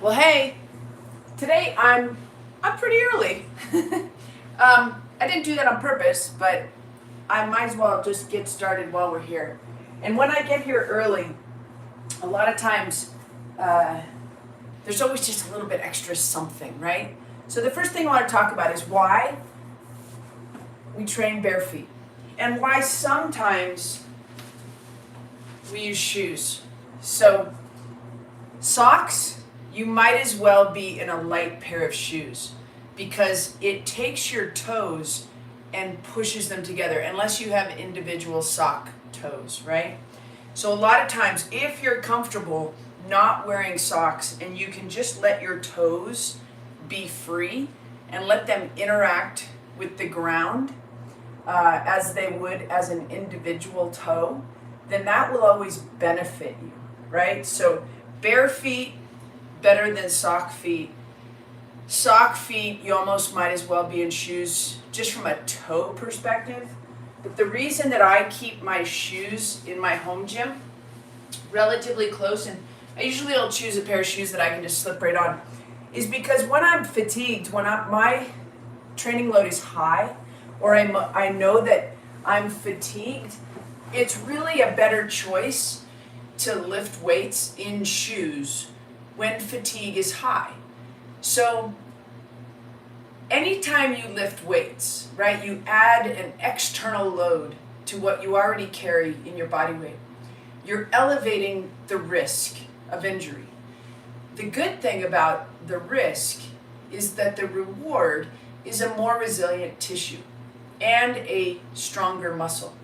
Well, hey, today I'm pretty early. I didn't do that on purpose, but I might as well just get started while we're here. And when I get here early, a lot of times there's always just a little bit extra something, right? So the first thing I want to talk about is why we train bare feet and why sometimes we use shoes. So socks, you might as well be in a light pair of shoes because it takes your toes and pushes them together unless you have individual sock toes, right? So a lot of times if you're comfortable not wearing socks and you can just let your toes be free and let them interact with the ground as they would as an individual toe, then that will always benefit you, right? So bare feet, better than sock feet. Sock feet, you almost might as well be in shoes just from a toe perspective. But the reason that I keep my shoes in my home gym relatively close, and I usually will choose a pair of shoes that I can just slip right on, is because when I'm fatigued, when my training load is high, or I know that I'm fatigued, it's really a better choice to lift weights in shoes when fatigue is high. So anytime you lift weights, right, you add an external load to what you already carry in your body weight. You're elevating the risk of injury. The good thing about the risk is that the reward is a more resilient tissue and a stronger muscle.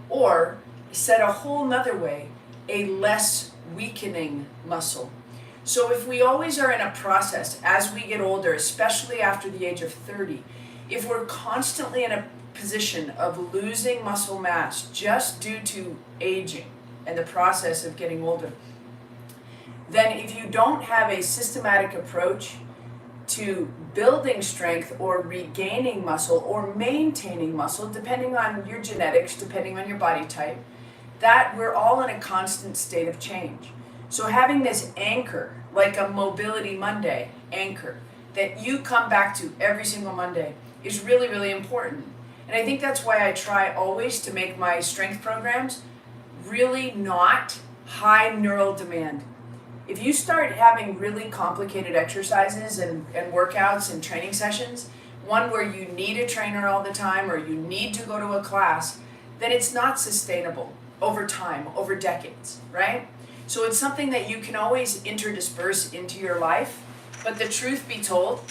Or, said a whole nother way, a less weakening muscle. So if we always are in a process as we get older, especially after the age of 30, if we're constantly in a position of losing muscle mass just due to aging and the process of getting older, then if you don't have a systematic approach to building strength or regaining muscle or maintaining muscle, depending on your genetics, depending on your body type, that we're all in a constant state of change. So having this anchor, like a Mobility Monday anchor, that you come back to every single Monday is really, really important. And I think that's why I try always to make my strength programs really not high neural demand. If you start having really complicated exercises and workouts and training sessions, one where you need a trainer all the time or you need to go to a class, then it's not sustainable over time, over decades, right? So it's something that you can always interdisperse into your life, but the truth be told,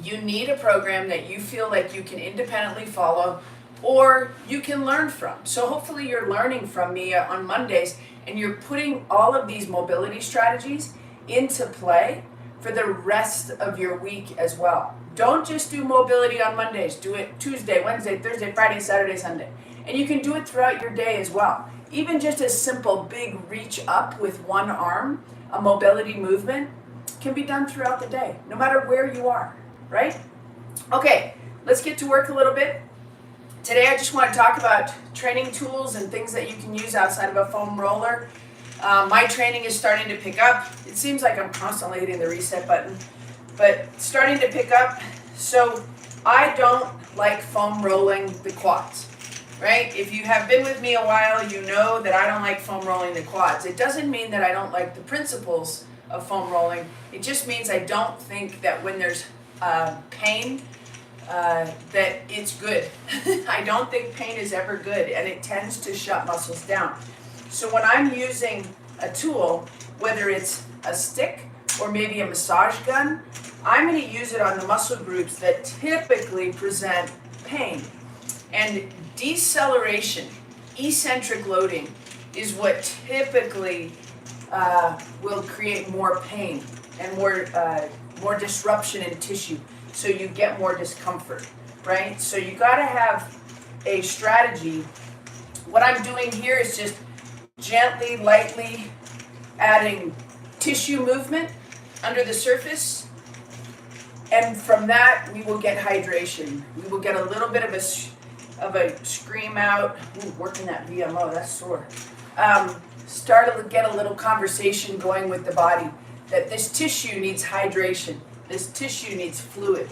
you need a program that you feel like you can independently follow or you can learn from. So hopefully you're learning from me on Mondays and you're putting all of these mobility strategies into play for the rest of your week as well. Don't just do mobility on Mondays. Do it Tuesday, Wednesday, Thursday, Friday, Saturday, Sunday. And you can do it throughout your day as well. Even just a simple big reach up with one arm, a mobility movement, can be done throughout the day, no matter where you are, right? Okay, let's get to work a little bit. Today I just want to talk about training tools and things that you can use outside of a foam roller. My training is starting to pick up. It seems like I'm constantly hitting the reset button, but starting to pick up. So I don't like foam rolling the quads, right? If you have been with me a while, you know that I don't like foam rolling the quads. It doesn't mean that I don't like the principles of foam rolling. It just means I don't think that when there's pain, that it's good. I don't think pain is ever good, and it tends to shut muscles down. So when I'm using a tool, whether it's a stick or maybe a massage gun, I'm going to use it on the muscle groups that typically present pain. And deceleration, eccentric loading, is what typically will create more pain and more disruption in tissue. So you get more discomfort, right? So you got to have a strategy. What I'm doing here is just gently, lightly adding tissue movement under the surface. And from that, we will get hydration. We will get a little bit of a scream out. Ooh, working that VMO, that's sore. Get a little conversation going with the body. that this tissue needs hydration. This tissue needs fluid.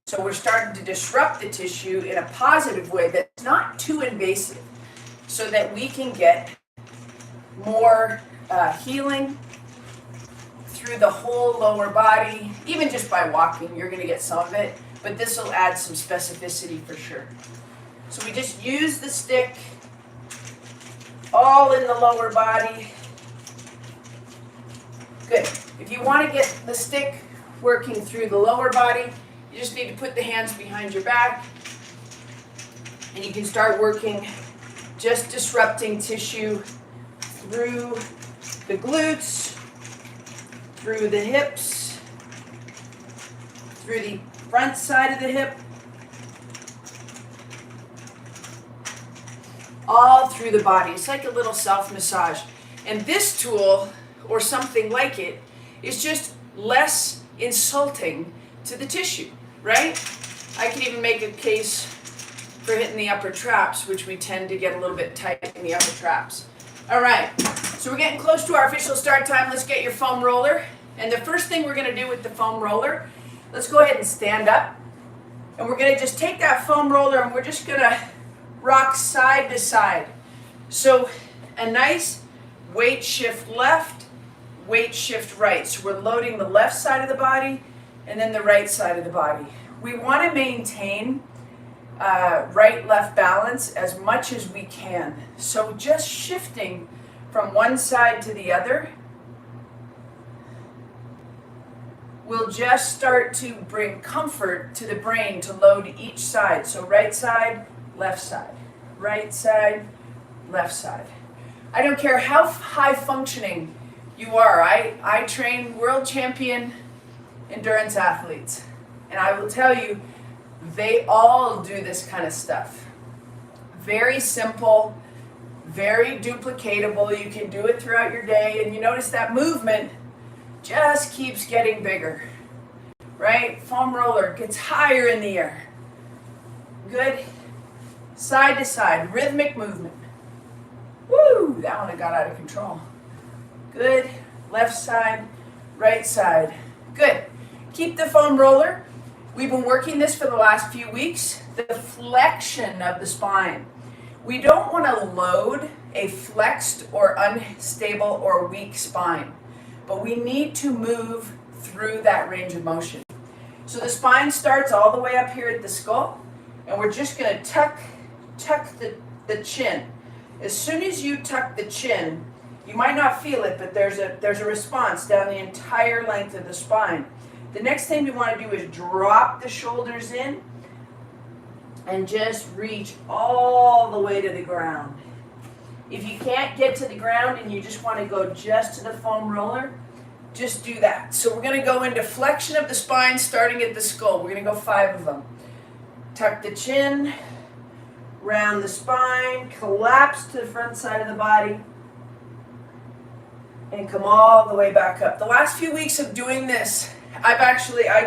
So we're starting to disrupt the tissue in a positive way that's not too invasive so that we can get more healing through the whole lower body. Even just by walking, you're going to get some of it, but this will add some specificity for sure. So we just use the stick all in the lower body. Good. If you want to get the stick working through the lower body, you just need to put the hands behind your back and you can start working, just disrupting tissue through the glutes, through the hips, through the front side of the hip, all through the body. It's like a little self-massage. And this tool, or something like it, is just less insulting to the tissue, right? I can even make a case for hitting the upper traps, which we tend to get a little bit tight in the upper traps. All right, so we're getting close to our official start time. Let's get your foam roller. And the first thing we're going to do with the foam roller, let's go ahead and stand up. And we're going to just take that foam roller and we're just going to rock side to side. So a nice weight shift left, weight shift right. So we're loading the left side of the body and then the right side of the body. We want to maintain right-left balance as much as we can. So just shifting from one side to the other will just start to bring comfort to the brain to load each side. So right side, left side, right side, left side. I don't care how high functioning you are. I train world champion endurance athletes, and I will tell you, they all do this kind of stuff. Very simple, very duplicatable. You can do it throughout your day, and you notice that movement just keeps getting bigger, right? Foam roller gets higher in the air. Good. Side to side, rhythmic movement. Woo, that one got out of control. Good. Left side, right side. Good. Keep the foam roller. We've been working this for the last few weeks. The flexion of the spine. We don't want to load a flexed or unstable or weak spine, but we need to move through that range of motion. So the spine starts all the way up here at the skull, and we're just going to tuck the chin. As soon as you tuck the chin, you might not feel it, but there's a response down the entire length of the spine. The next thing we want to do is drop the shoulders in and just reach all the way to the ground. If you can't get to the ground and you just want to go just to the foam roller, just do that. So we're going to go into flexion of the spine starting at the skull. We're going to go 5 of them. Tuck the chin, round the spine, collapse to the front side of the body, and come all the way back up. The last few weeks of doing this, I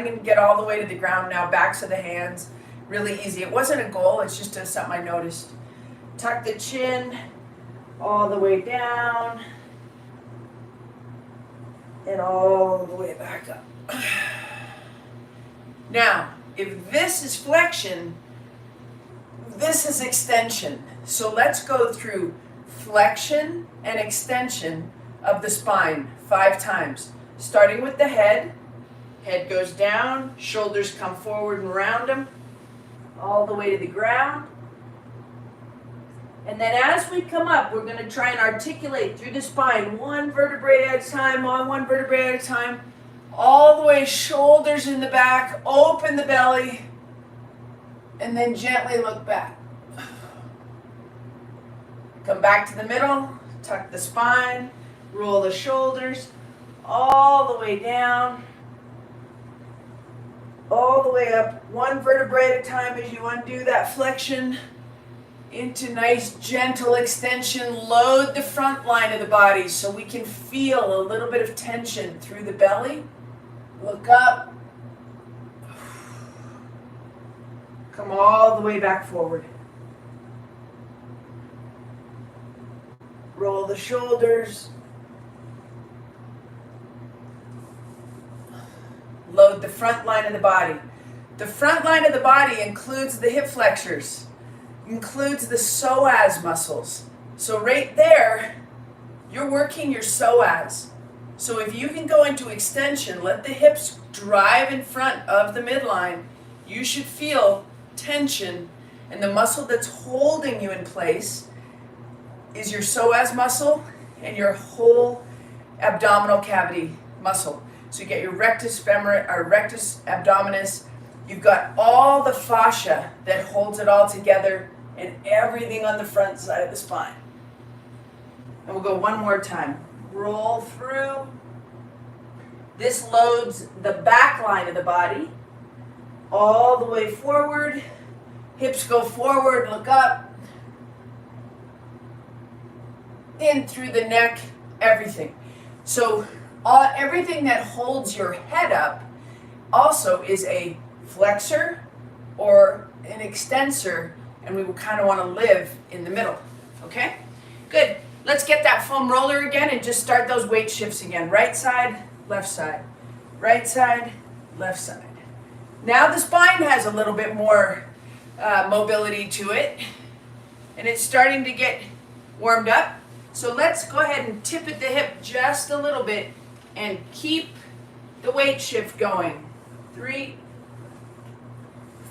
can get all the way to the ground now, backs of the hands, really easy. It wasn't a goal, it's just something I noticed. Tuck the chin all the way down and all the way back up. Now, if this is flexion, this is extension. So let's go through flexion and extension of the spine 5 times, starting with the head. Head goes down, shoulders come forward and round them, all the way to the ground. And then as we come up, we're going to try and articulate through the spine, 1 vertebrae at a time, on 1 vertebrae at a time, all the way, shoulders in the back, open the belly, and then gently look back. Come back to the middle, tuck the spine, roll the shoulders, all the way down, all the way up, 1 vertebrae at a time as you undo that flexion into nice gentle extension. Load the front line of the body so we can feel a little bit of tension through the belly. Look up. Come all the way back forward. Roll the shoulders. load the front line of the body. The front line of the body includes the hip flexors, includes the psoas muscles. So right there, you're working your psoas. So if you can go into extension, let the hips drive in front of the midline, you should feel tension, and the muscle that's holding you in place is your psoas muscle and your whole abdominal cavity muscle. So you get your rectus femoris or rectus abdominis. You've got all the fascia that holds it all together and everything on the front side of the spine. And we'll go one more time. Roll through. This loads the back line of the body all the way forward. Hips go forward, look up. In through the neck, everything. So everything that holds your head up also is a flexor or an extensor, and we will kind of want to live in the middle. Okay? Good. Let's get that foam roller again and just start those weight shifts again. Right side, left side. Right side, left side. Now the spine has a little bit more mobility to it, and it's starting to get warmed up. So let's go ahead and tip at the hip just a little bit and keep the weight shift going. 3,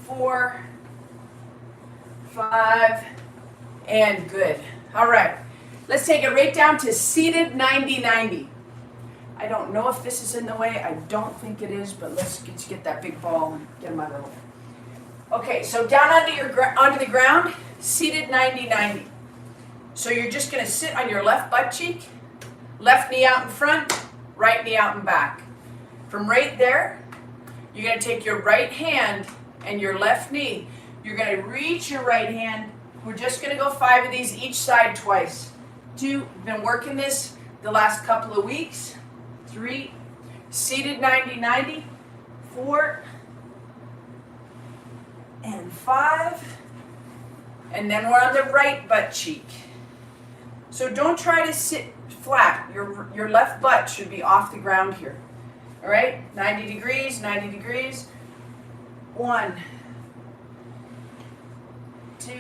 4, 5, and good. All right, let's take it right down to seated 90-90. I don't know if this is in the way. I don't think it is, but let's get that big ball and get him out of the way. Okay, so down onto the ground, seated 90-90. So you're just going to sit on your left butt cheek, left knee out in front, right knee out and back. From right there, you're going to take your right hand and your left knee. You're going to reach your right hand. We're just going to go 5 of these each side twice. 2, been working this the last couple of weeks. 3, seated 90-90. 4, and 5. And then we're on the right butt cheek. So don't try to sit flat. Your left butt should be off the ground here. All right? 90 degrees, 90 degrees. 1, 2,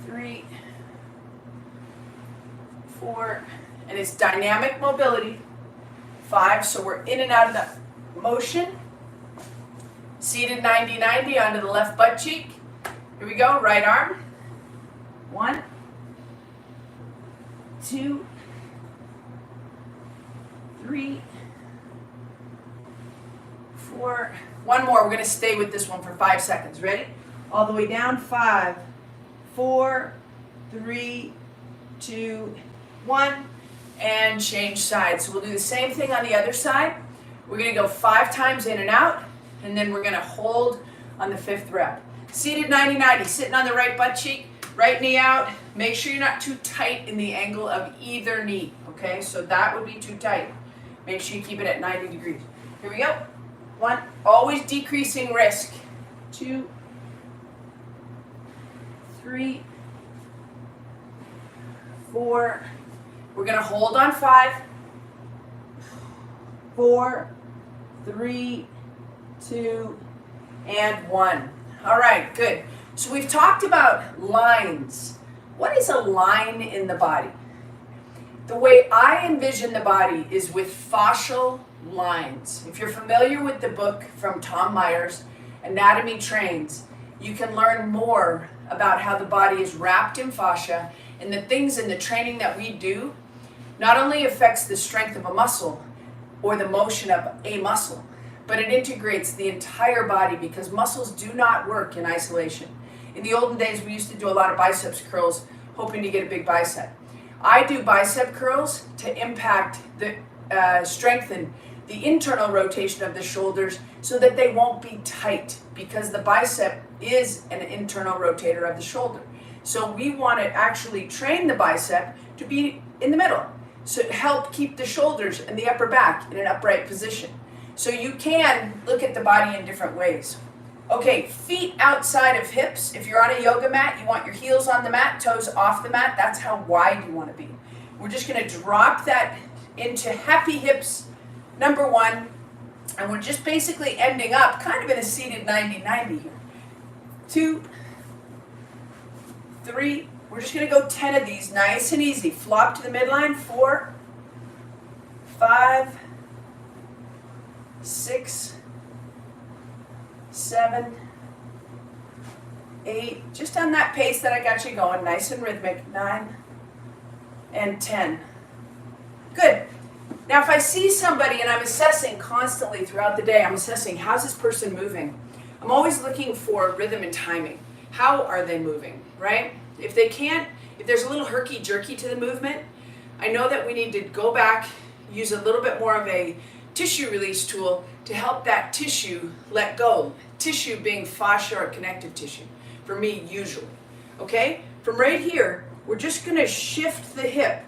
3, 4, and it's dynamic mobility. 5, so we're in and out of the motion. Seated 90-90 onto the left butt cheek. Here we go, right arm. 1, 2, 3, 4. One more. We're going to stay with this one for 5 seconds. Ready? All the way down. 5, 4, 3, 2, 1. And change sides. So we'll do the same thing on the other side. We're going to go 5 times in and out, and then we're going to hold on the 5th rep. Seated 90-90, sitting on the right butt cheek, right knee out. Make sure you're not too tight in the angle of either knee, okay? So that would be too tight. Make sure you keep it at 90 degrees. Here we go. 1, always decreasing risk. 2, 3, 4. We're going to hold on 5, 4, 3, 2, and 1. All right, good. So we've talked about lines. What is a line in the body? The way I envision the body is with fascial lines. If you're familiar with the book from Tom Myers, Anatomy Trains, you can learn more about how the body is wrapped in fascia, and the things in the training that we do not only affects the strength of a muscle or the motion of a muscle, but it integrates the entire body because muscles do not work in isolation. In the olden days, we used to do a lot of biceps curls, hoping to get a big bicep. I do bicep curls to impact strengthen the internal rotation of the shoulders so that they won't be tight, because the bicep is an internal rotator of the shoulder. So we want to actually train the bicep to be in the middle, so to help keep the shoulders and the upper back in an upright position. So you can look at the body in different ways. Okay, feet outside of hips. If you're on a yoga mat, you want your heels on the mat, toes off the mat. That's how wide you want to be. We're just going to drop that into happy hips number one, and we're just basically ending up kind of in a seated 90-90 here. 2, 3, we're just going to go 10 of these, nice and easy. Flop to the midline, 4, 5, 6, 7, 8, just on that pace that I got you going, nice and rhythmic, 9, and 10. Good. Now if I see somebody and I'm assessing constantly throughout the day, I'm assessing how's this person moving. I'm always looking for rhythm and timing. How are they moving, right? If there's a little herky-jerky to the movement, I know that we need to go back, use a little bit more of a tissue release tool to help that tissue let go. Tissue being fascia or connective tissue, for me usually. Okay? From right here, we're just going to shift the hip.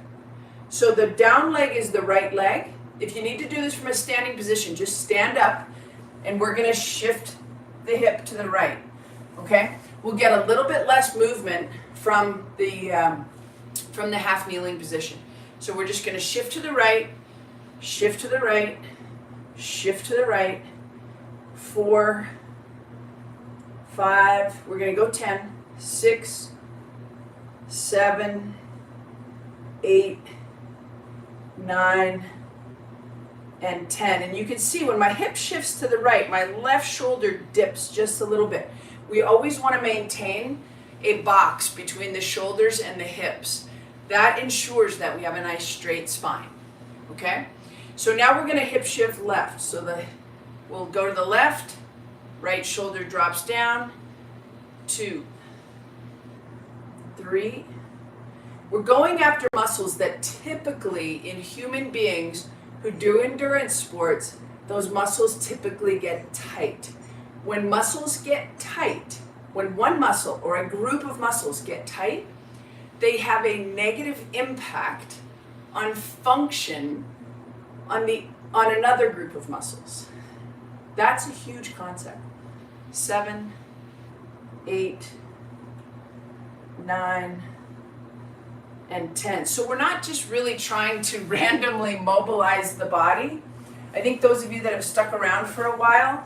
So the down leg is the right leg. If you need to do this from a standing position, just stand up and we're going to shift the hip to the right. Okay? We'll get a little bit less movement from the half kneeling position. So we're just going to shift to the right, shift to the right, shift to the right, 4, 5, we're going to go 10, 6, 7, 8, 9, and 10. And you can see when my hip shifts to the right, my left shoulder dips just a little bit. We always want to maintain a box between the shoulders and the hips. That ensures that we have a nice straight spine. Okay? So now we're going to hip shift left. So we'll go to the left, right shoulder drops down, 2, 3. We're going after muscles that typically in human beings who do endurance sports, those muscles typically get tight. When muscles get tight, when one muscle or a group of muscles get tight, they have a negative impact on function on another group of muscles. That's a huge concept. 7, 8, 9, and 10. So we're not just really trying to randomly mobilize the body. I think those of you that have stuck around for a while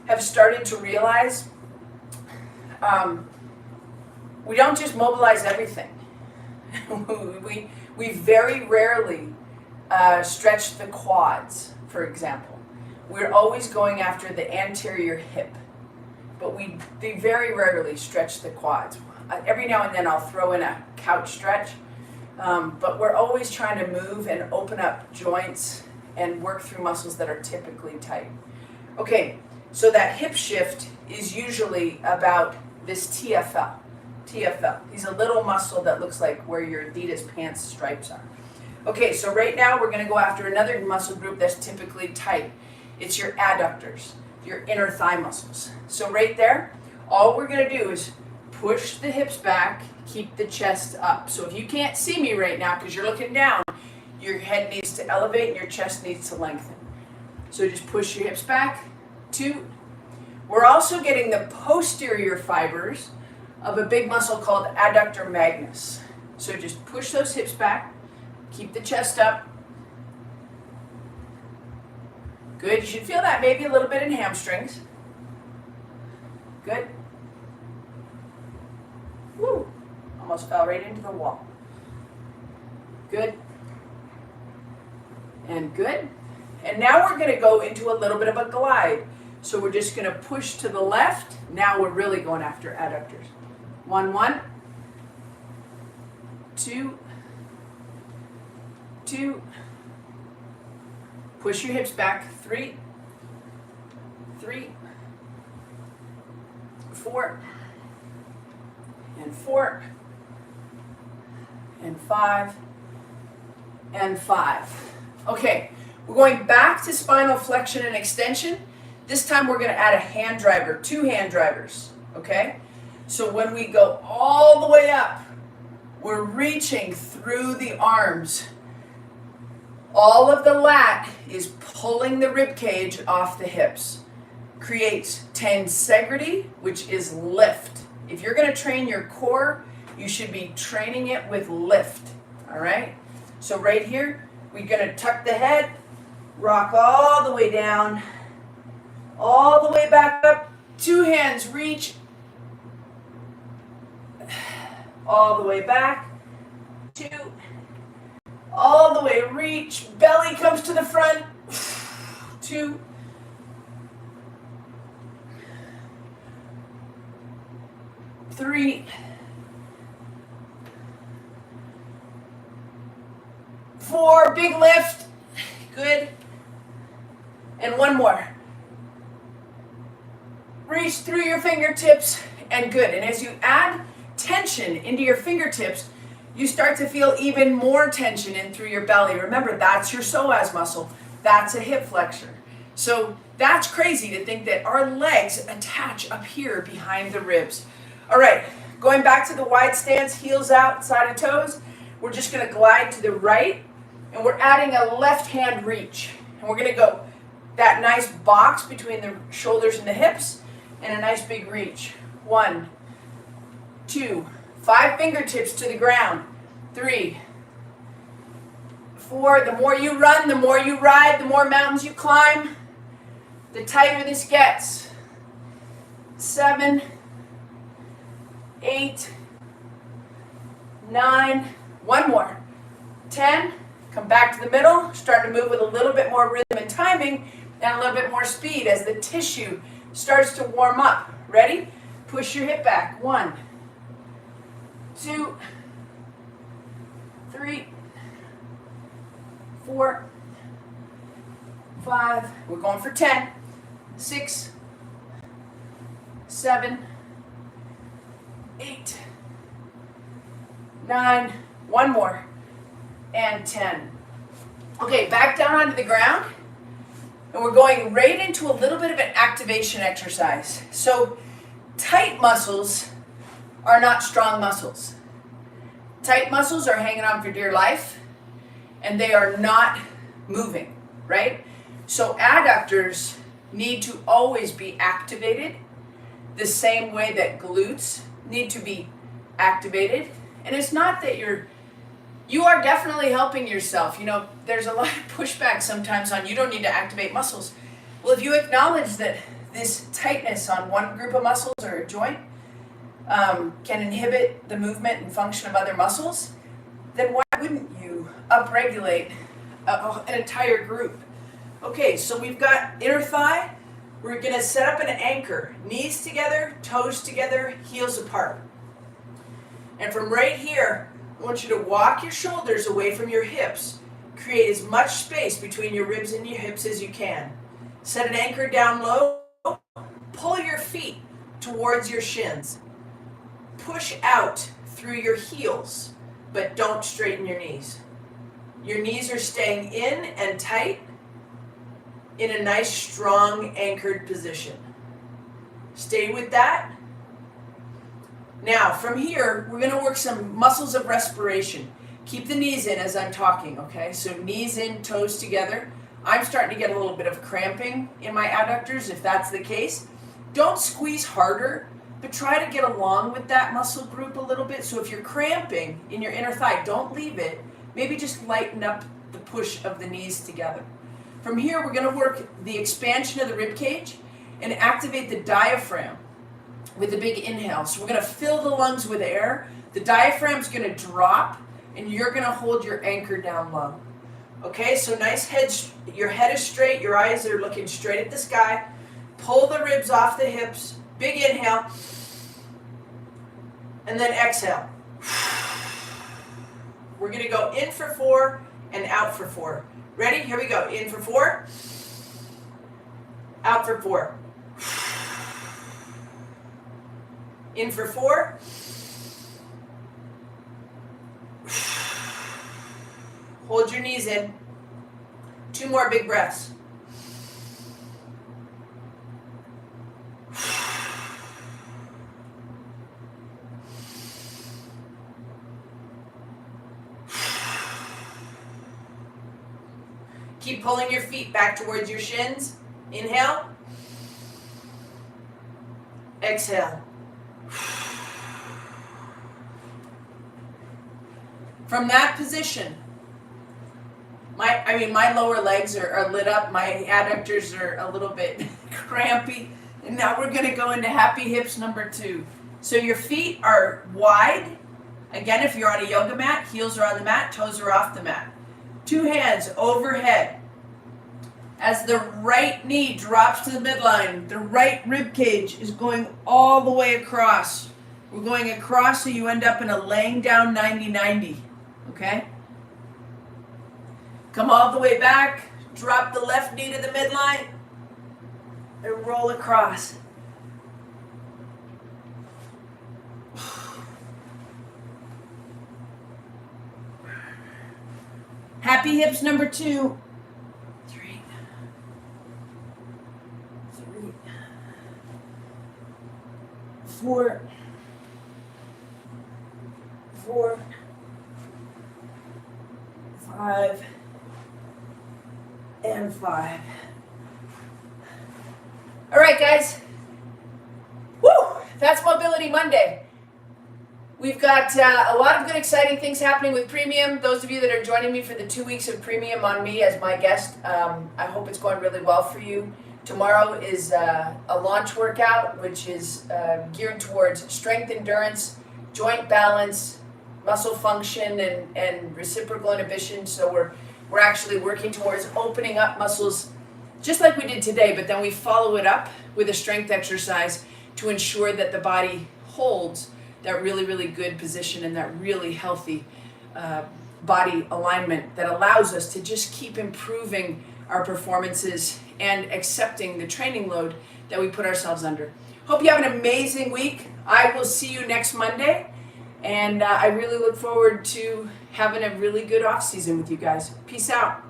have started to realize we don't just mobilize everything. we very rarely stretch the quads, for example. We're always going after the anterior hip, but we very rarely stretch the quads. Every now and then I'll throw in a couch stretch, but we're always trying to move and open up joints and work through muscles that are typically tight. Okay, so that hip shift is usually about this TFL. TFL. He's a little muscle that looks like where your Adidas pants stripes are. Okay, so right now we're going to go after another muscle group that's typically tight. It's your adductors, your inner thigh muscles. So right there, all we're going to do is push the hips back, keep the chest up. So if you can't see me right now because you're looking down, your head needs to elevate and your chest needs to lengthen. So just push your hips back. 2. We're also getting the posterior fibers of a big muscle called adductor magnus. So just push those hips back, keep the chest up. Good. You should feel that maybe a little bit in hamstrings. Good. Woo. Almost fell right into the wall. Good. And good. And now we're going to go into a little bit of a glide. So we're just going to push to the left. Now we're really going after adductors. 1, 1. 2. 2. Push your hips back. 3. 3. 4. And 4. And 5. And 5. Okay, we're going back to spinal flexion and extension. This time we're going to add a hand driver, 2 hand drivers, okay? So when we go all the way up, we're reaching through the arms. All of the lat is pulling the rib cage off the hips. Creates tensegrity, which is lift. If you're going to train your core, you should be training it with lift, all right? So right here, we're going to tuck the head, Rock all the way down, all the way back up. 2 hands reach all the way back. 2, all the way reach. Belly comes to the front. 2, 3, 4, big lift. Good. And 1 more. Reach through your fingertips, and good. And as you add tension into your fingertips, you start to feel even more tension in through your belly. Remember, that's your psoas muscle. That's a hip flexor. So that's crazy to think that our legs attach up here behind the ribs. All right, going back to the wide stance, heels out, side of toes. We're just going to glide to the right, and we're adding a left hand reach. And we're going to go that nice box between the shoulders and the hips, and a nice big reach. 1, 2, 5 fingertips to the ground. 3, 4. The more you run, the more you ride, the more mountains you climb, the tighter this gets. 7, 8, 9. 1 more. 10. Come back to the middle. Start to move with a little bit more rhythm and timing, and a little bit more speed as the tissue starts to warm up. Ready? Push your hip back. 1, 2, 3, 4, 5. We're going for 10. 6, 7, 8, 9. 1 more. And 10. Okay, back down onto the ground. And we're going right into a little bit of an activation exercise. So tight muscles are not strong muscles. Tight muscles are hanging on for dear life, and they are not moving, right? So adductors need to always be activated the same way that glutes need to be activated. And it's not that you are definitely helping yourself. You know, there's a lot of pushback sometimes on you don't need to activate muscles. Well, if you acknowledge that this tightness on one group of muscles or a joint can inhibit the movement and function of other muscles, then why wouldn't you upregulate an entire group? Okay, so we've got inner thigh. We're going to set up an anchor. Knees together, toes together, heels apart. And from right here, I want you to walk your shoulders away from your hips. Create as much space between your ribs and your hips as you can. Set an anchor down low. Pull your feet towards your shins. Push out through your heels, but don't straighten your knees. Your knees are staying in and tight in a nice, strong, anchored position. Stay with that. Now, from here, we're going to work some muscles of respiration. Keep the knees in as I'm talking, okay? So knees in, toes together. I'm starting to get a little bit of cramping in my adductors, if that's the case. Don't squeeze harder, but try to get along with that muscle group a little bit. So if you're cramping in your inner thigh, don't leave it. Maybe just lighten up the push of the knees together. From here, we're going to work the expansion of the rib cage and activate the diaphragm with a big inhale. So we're going to fill the lungs with air. The diaphragm's going to drop, and you're going to hold your anchor down low. Okay, so nice head, your head is straight, your eyes are looking straight at the sky. Pull the ribs off the hips, big inhale, and then exhale. We're going to go in for 4 and out for 4. Ready? Here we go. In for 4, out for 4. In for 4. Hold your knees in. 2 more big breaths. Keep pulling your feet back towards your shins. Inhale. Exhale. From that position, My lower legs are lit up. My adductors are a little bit crampy. And now we're going to go into happy hips number 2. So your feet are wide. Again, if you're on a yoga mat, heels are on the mat, toes are off the mat. 2 hands overhead. As the right knee drops to the midline, the right rib cage is going all the way across. We're going across so you end up in a laying down 90-90. Okay? Come all the way back, drop the left knee to the midline, and roll across. Happy hips number 2. 3. 4. 5. And 5. All right, guys. Woo! That's Mobility Monday. We've got a lot of good, exciting things happening with Premium. Those of you that are joining me for the 2 weeks of Premium on me as my guest, I hope it's going really well for you. Tomorrow is a launch workout, which is geared towards strength, endurance, joint balance, muscle function, and reciprocal inhibition. So we're actually working towards opening up muscles just like we did today, but then we follow it up with a strength exercise to ensure that the body holds that really, really good position and that really healthy body alignment that allows us to just keep improving our performances and accepting the training load that we put ourselves under. Hope you have an amazing week. I will see you next Monday, and I really look forward to having a really good off season with you guys. Peace out.